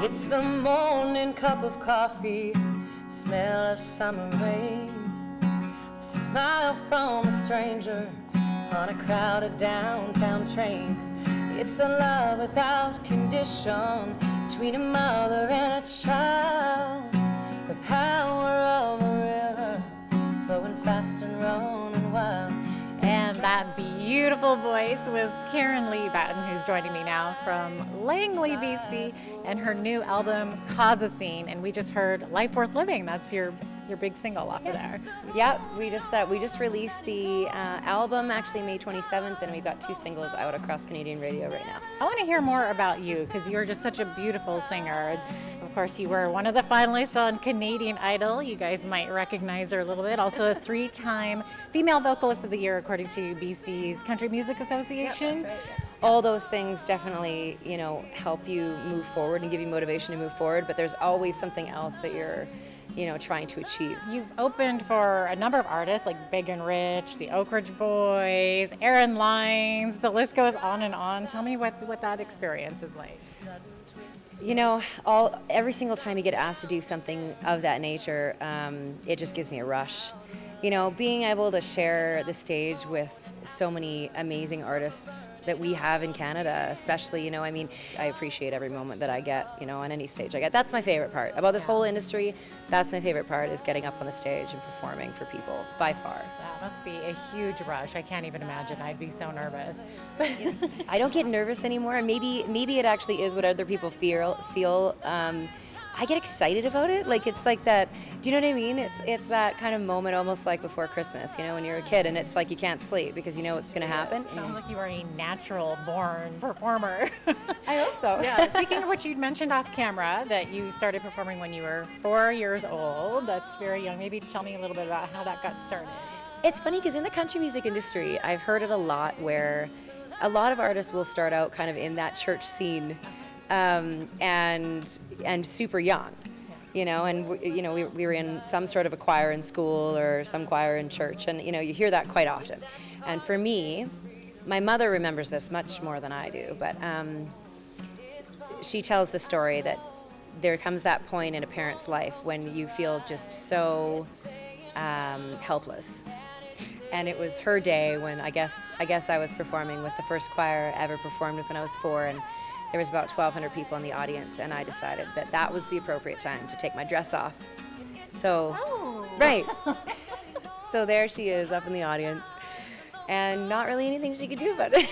It's the morning cup of coffee, smell of summer rain, a smile from a stranger on a crowded downtown train. It's the love without condition between a mother and a child, the power of a river flowing fast and running wild. And that beautiful voice was Karen Lee Batten, who's joining me now from Langley, BC, and her new album, Cause a Scene. And we just heard Life Worth Living. That's your big single off of there. Yep, we just released the album actually May 27th, and we've got 2 singles out across Canadian radio right now. I want to hear more about you because you're just such a beautiful singer. Of course, you were one of the finalists on Canadian Idol. You guys might recognize her a little bit. Also a 3-time Female Vocalist of the Year according to BC's Country Music Association. Yep, that's right, yeah. All those things definitely, help you move forward and give you motivation to move forward, but there's always something else that you're trying to achieve. You've opened for a number of artists like Big and Rich, the Oak Ridge Boys, Aaron Lines, the list goes on and on. Tell me what that experience is like. Every single time you get asked to do something of that nature, it just gives me a rush. Being able to share the stage with so many amazing artists that we have in Canada, especially, I appreciate every moment that I get, on any stage I get. That's my favorite part about this whole industry. That's my favorite part, is getting up on the stage and performing for people, by far. That must be a huge rush. I can't even imagine. I'd be so nervous. I don't get nervous anymore. Maybe it actually is what other people feel. I get excited about it. It's like that. Do you know what I mean? It's that kind of moment, almost like before Christmas. When you're a kid and it's like you can't sleep because you know what's going to happen. It sounds like you are a natural-born performer. I hope so. Yeah. Speaking of which, you mentioned off camera that you started performing when you were 4 years old. That's very young. Maybe tell me a little bit about how that got started. It's funny because in the country music industry, I've heard it a lot where a lot of artists will start out kind of in that church scene. And super young, and we were in some sort of a choir in school or some choir in church, and you hear that quite often. And for me, my mother remembers this much more than I do, but she tells the story that there comes that point in a parent's life when you feel just so helpless. And it was her day when I guess I was performing with the first choir I ever performed with when I was 4, and there was about 1,200 people in the audience, and I decided that was the appropriate time to take my dress off. So, right. So there she is up in the audience, and not really anything she could do about it.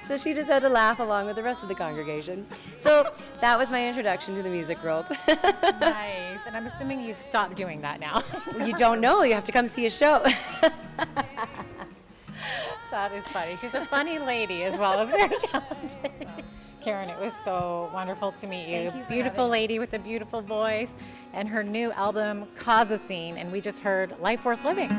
So she just had to laugh along with the rest of the congregation. So that was my introduction to the music world. Nice. And I'm assuming you've stopped doing that now. Well, you don't know. You have to come see a show. That is funny. She's a funny lady as well as very talented. Karen, it was so wonderful to meet you. Thank you. Beautiful lady with a beautiful voice, and her new album, Cause a Scene, and we just heard Life Worth Living.